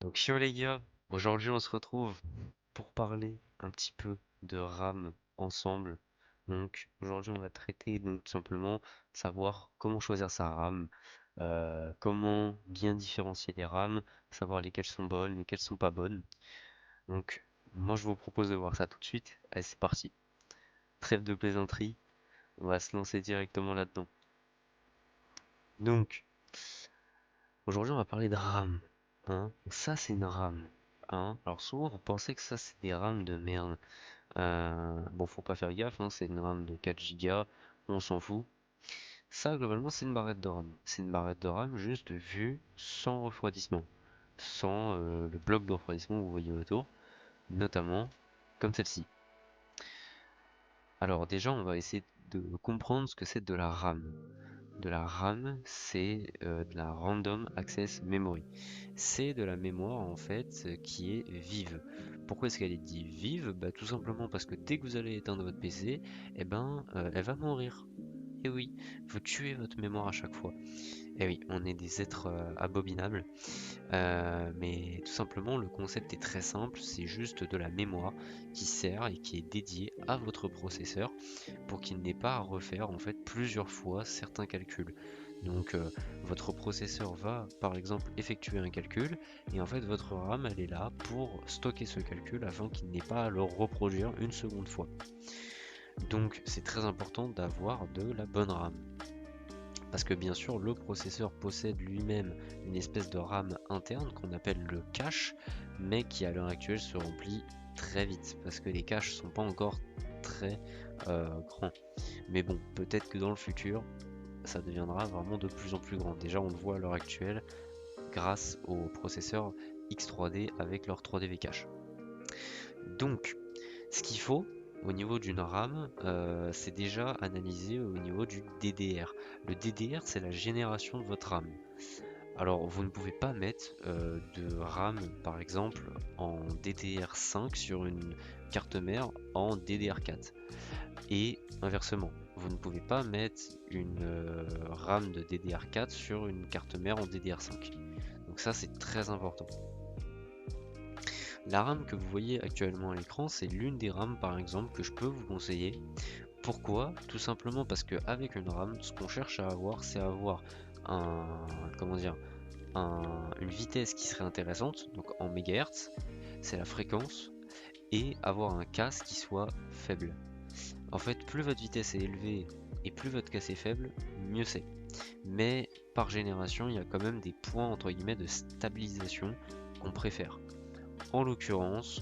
Donc yo les gars, aujourd'hui on se retrouve pour parler un petit peu de RAM ensemble. Donc aujourd'hui on va traiter donc tout simplement savoir comment choisir sa RAM, comment bien différencier les RAM, savoir lesquelles sont bonnes, lesquelles sont pas bonnes. Donc moi je vous propose de voir ça tout de suite. Allez c'est parti. Trêve de plaisanterie, on va se lancer directement là-dedans. Donc aujourd'hui on va parler de RAM. Hein? Ça c'est une RAM. Hein? Alors souvent vous pensez que ça c'est des RAM de merde. Bon, faut pas faire gaffe, hein, c'est une RAM de 4 Go, on s'en fout. Ça, globalement, c'est une barrette de RAM. C'est une barrette de RAM juste vue sans refroidissement. Sans le bloc de refroidissement que vous voyez autour, notamment comme celle-ci. Alors déjà, on va essayer de comprendre ce que c'est de la RAM. De la RAM, c'est de la Random Access Memory. C'est de la mémoire en fait qui est vive. Pourquoi est-ce qu'elle est dit vive? Bah, tout simplement parce que dès que vous allez éteindre votre PC, eh ben, elle va mourir. Et oui, vous tuez votre mémoire à chaque fois. Et oui, on est des êtres abominables. Mais tout simplement, le concept est très simple, c'est juste de la mémoire qui sert et qui est dédiée à votre processeur pour qu'il n'ait pas à refaire en fait plusieurs fois certains calculs. Donc votre processeur va par exemple effectuer un calcul et en fait votre RAM elle est là pour stocker ce calcul afin qu'il n'ait pas à le reproduire une seconde fois. Donc c'est très important d'avoir de la bonne RAM. Parce que bien sûr, le processeur possède lui-même une espèce de RAM interne qu'on appelle le cache, mais qui à l'heure actuelle se remplit très vite, parce que les caches sont pas encore très grands. Mais bon, peut-être que dans le futur, ça deviendra vraiment de plus en plus grand. Déjà, on le voit à l'heure actuelle grâce aux processeurs X3D avec leur 3D cache. Donc, ce qu'il faut au niveau d'une RAM, c'est déjà analysé au niveau du DDR. Le DDR, c'est la génération de votre RAM. Alors, vous ne pouvez pas mettre de RAM, par exemple, en DDR5 sur une carte mère en DDR4. Et inversement, vous ne pouvez pas mettre une RAM de DDR4 sur une carte mère en DDR5. Donc ça, c'est très important. La RAM que vous voyez actuellement à l'écran, c'est l'une des RAM par exemple que je peux vous conseiller. Pourquoi? Tout simplement parce qu'avec une RAM, ce qu'on cherche à avoir, c'est avoir un, comment dire, une vitesse qui serait intéressante, donc en mégahertz, c'est la fréquence, et avoir un casse qui soit faible. En fait, plus votre vitesse est élevée et plus votre casse est faible, mieux c'est. Mais par génération, il y a quand même des points entre guillemets de stabilisation qu'on préfère. En l'occurrence,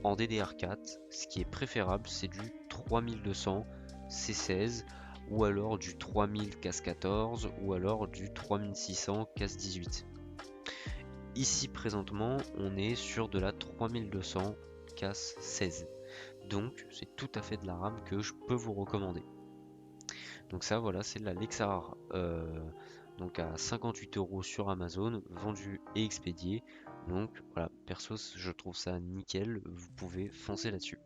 en DDR4, ce qui est préférable, c'est du 3200 C16 ou alors du 3000 CAS14 ou alors du 3600 CAS18. Ici présentement, on est sur de la 3200 CAS16. Donc, c'est tout à fait de la RAM que je peux vous recommander. Donc ça, voilà, c'est de la Lexar, donc à 58 € sur Amazon, vendu et expédié. Donc voilà, perso, je trouve ça nickel, vous pouvez foncer là-dessus.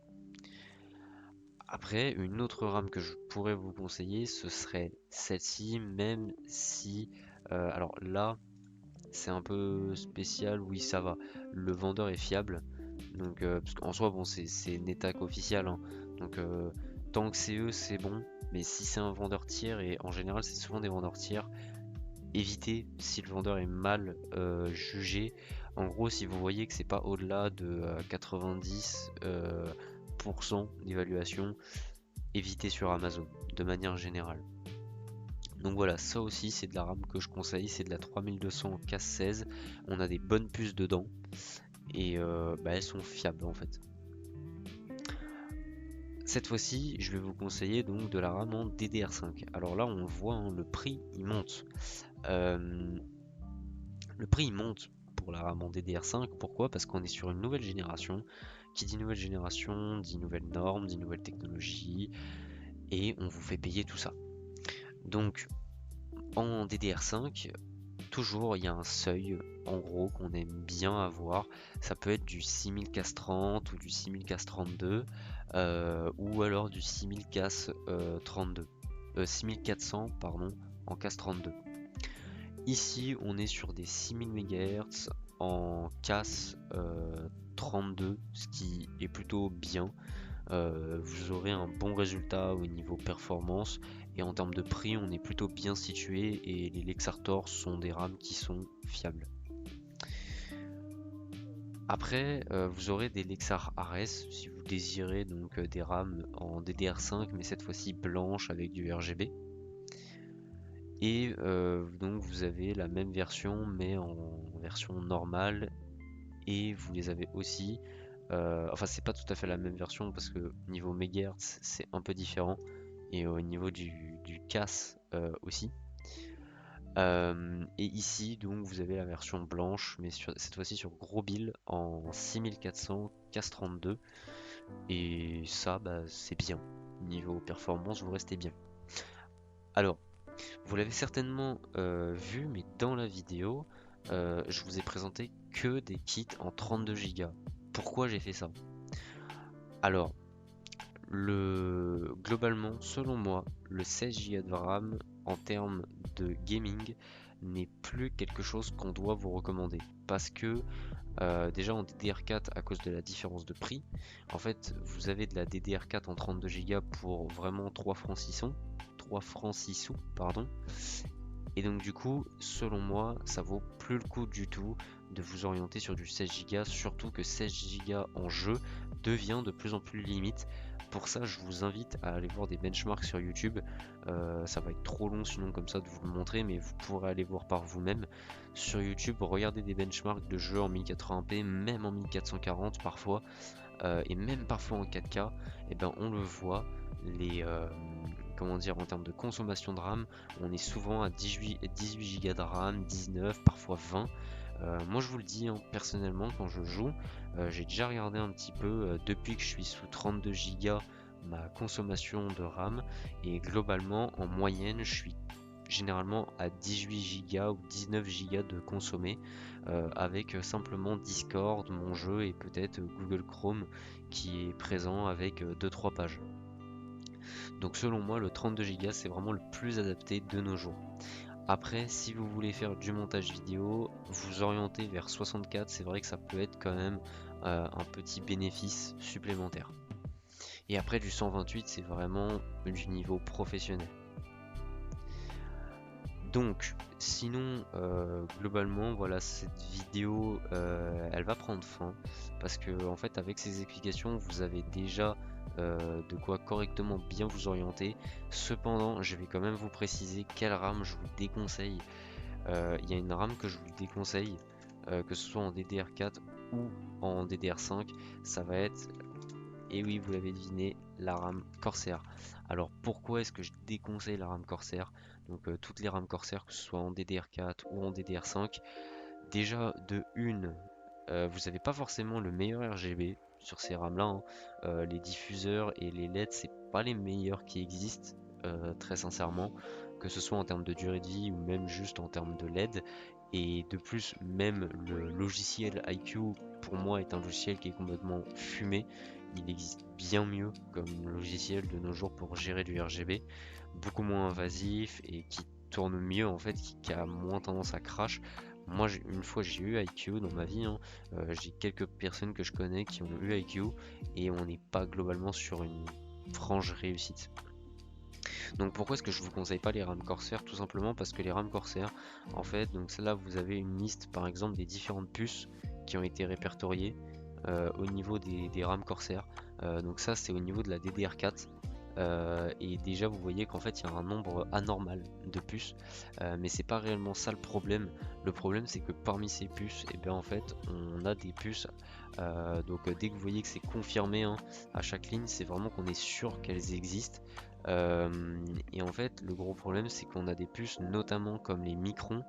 Après, une autre RAM que je pourrais vous conseiller, ce serait celle-ci, même si, alors là, c'est un peu spécial, oui, ça va. Le vendeur est fiable, donc parce qu'en soi, bon, c'est Netac officiel, hein. Donc tant que c'est eux, c'est bon. Mais si c'est un vendeur tiers, et en général, c'est souvent des vendeurs tiers, évitez si le vendeur est mal jugé. En gros, si vous voyez que c'est pas au-delà de 90 d'évaluation, évitez sur Amazon de manière générale. Donc voilà, ça aussi c'est de la RAM que je conseille, c'est de la 3200 CAS 16. On a des bonnes puces dedans et bah, elles sont fiables en fait. Cette fois-ci, je vais vous conseiller donc de la RAM en DDR5. Alors là, on voit, hein, le prix il monte. Euh, le prix il monte pour la RAM en DDR5. Pourquoi? Parce qu'on est sur une nouvelle génération. Qui dit nouvelle génération, dit nouvelles normes, dit nouvelles technologies, et on vous fait payer tout ça. Donc en DDR5, toujours il y a un seuil en gros qu'on aime bien avoir. Ça peut être du 6000 CAS 30 ou du 6000 CAS 32 ou alors du 6000 CAS 32. 6400 pardon en CAS 32. Ici on est sur des 6000 MHz en CAS 32, ce qui est plutôt bien. Vous aurez un bon résultat au niveau performance, et en termes de prix on est plutôt bien situé, et les Lexartor sont des RAM qui sont fiables. Après vous aurez des Lexar Ares si vous désirez, donc des RAM en DDR5 mais cette fois-ci blanche avec du RGB. Et donc vous avez la même version mais en version normale, et vous les avez aussi, enfin c'est pas tout à fait la même version parce que niveau mégahertz c'est un peu différent, et au niveau du CAS aussi. Et ici donc vous avez la version blanche mais cette fois-ci sur gros bill en 6400 CAS 32, et ça bah, c'est bien. Niveau performance vous restez bien. Alors vous l'avez certainement vu, mais dans la vidéo je vous ai présenté que des kits en 32 Go. Pourquoi j'ai fait ça? Alors globalement, selon moi, le 16 Go de RAM en termes de gaming n'est plus quelque chose qu'on doit vous recommander, parce que déjà en DDR4, à cause de la différence de prix, en fait vous avez de la DDR4 en 32 Go pour vraiment 3 francs 6 sous, 3 francs 6 sous, pardon. Et donc du coup, selon moi, ça vaut plus le coup du tout de vous orienter sur du 16 Go, surtout que 16 Go en jeu devient de plus en plus limite. Pour ça, je vous invite à aller voir des benchmarks sur YouTube. Ça va être trop long sinon comme ça de vous le montrer, mais vous pourrez aller voir par vous-même. Sur YouTube, regardez des benchmarks de jeux en 1080p, même en 1440 parfois, et même parfois en 4K. Et ben on le voit, les comment dire, en termes de consommation de RAM, on est souvent à 18 Go de RAM, 19, parfois 20. Moi je vous le dis, hein, personnellement quand je joue, j'ai déjà regardé un petit peu depuis que je suis sous 32 Go ma consommation de RAM, et globalement en moyenne je suis généralement à 18 Go ou 19 Go de consommé, avec simplement Discord, mon jeu, et peut-être Google Chrome qui est présent avec 2-3 pages. Donc selon moi le 32 Go c'est vraiment le plus adapté de nos jours. Après, si vous voulez faire du montage vidéo, vous orientez vers 64, c'est vrai que ça peut être quand même un petit bénéfice supplémentaire. Et après du 128 c'est vraiment du niveau professionnel. Donc sinon globalement voilà, cette vidéo elle va prendre fin, parce que en fait avec ces explications vous avez déjà de quoi correctement bien vous orienter. Cependant je vais quand même vous préciser quelle RAM je vous déconseille. Il y a une RAM que je vous déconseille, que ce soit en DDR4 ou en DDR5, ça va être, et oui vous l'avez deviné, la RAM Corsair. Alors pourquoi est-ce que je déconseille la RAM Corsair? Donc toutes les RAM Corsair, que ce soit en DDR4 ou en DDR5, déjà de une, vous n'avez pas forcément le meilleur RGB sur ces RAM là, hein. Les diffuseurs et les LED c'est pas les meilleurs qui existent, très sincèrement, que ce soit en termes de durée de vie ou même juste en termes de LED. Et de plus, même le logiciel IQ pour moi est un logiciel qui est complètement fumé. Il existe bien mieux comme logiciel de nos jours pour gérer du RGB, beaucoup moins invasif et qui tourne mieux en fait, qui a moins tendance à crash. Moi, une fois j'ai eu IQ dans ma vie, hein. J'ai quelques personnes que je connais qui ont eu IQ, et on n'est pas globalement sur une franche réussite. Donc pourquoi est-ce que je vous conseille pas les RAM Corsair? Tout simplement parce que les RAM Corsair, en fait, donc là vous avez une liste par exemple des différentes puces qui ont été répertoriées au niveau des RAM Corsair. Donc ça c'est au niveau de la DDR4. Et déjà vous voyez qu'en fait il y a un nombre anormal de puces, mais c'est pas réellement ça le problème. Le problème c'est que parmi ces puces, et bien en fait on a des puces, donc dès que vous voyez que c'est confirmé, hein, à chaque ligne, c'est vraiment qu'on est sûr qu'elles existent. Et en fait le gros problème c'est qu'on a des puces notamment comme les microns,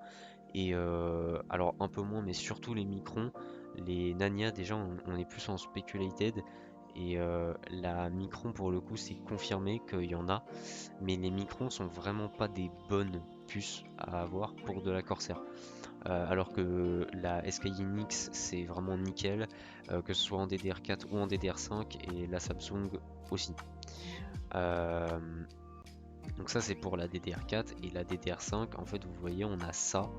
et alors un peu moins mais surtout les microns. Les Nania déjà on est plus en speculated, et la Micron pour le coup c'est confirmé qu'il y en a, mais les Microns sont vraiment pas des bonnes puces à avoir pour de la Corsair. Alors que la SKYNX c'est vraiment nickel, que ce soit en DDR4 ou en DDR5, et la Samsung aussi. Euh, Donc ça c'est pour la DDR4 et la DDR5. En fait, vous voyez, on a ça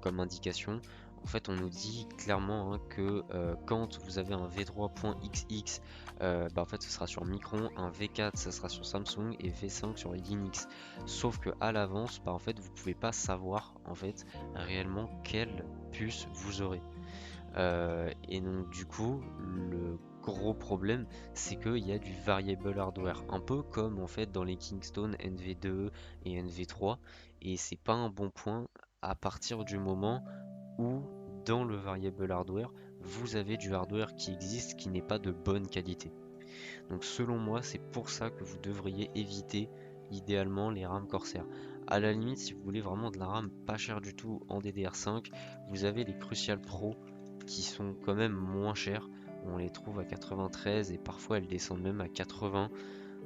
comme indication. En fait, on nous dit clairement hein, que quand vous avez un V3.XX, bah, en fait, ce sera sur Micron, un V4, ça sera sur Samsung et V5 sur Linux. Sauf que à l'avance, bah, en fait, vous pouvez pas savoir en fait réellement quelle puce vous aurez. Et donc du coup, le gros problème, c'est qu'il y a du variable hardware, un peu comme en fait dans les Kingston NV2 et NV3, et c'est pas un bon point à partir du moment où dans le variable hardware, vous avez du hardware qui existe qui n'est pas de bonne qualité. Donc selon moi, c'est pour ça que vous devriez éviter idéalement les RAM Corsair. À la limite, si vous voulez vraiment de la RAM pas chère du tout en DDR5, vous avez les Crucial Pro qui sont quand même moins chères. On les trouve à 93 et parfois elles descendent même à 80.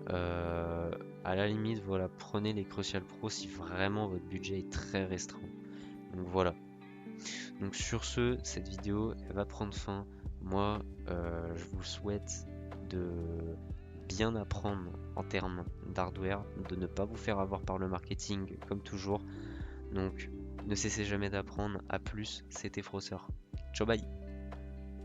À la limite, voilà, prenez les Crucial Pro si vraiment votre budget est très restreint. Donc voilà. Donc sur ce, cette vidéo elle va prendre fin. Moi, je vous souhaite de bien apprendre en termes d'hardware, de ne pas vous faire avoir par le marketing comme toujours. Donc ne cessez jamais d'apprendre. À plus, c'était Frosser. Ciao bye.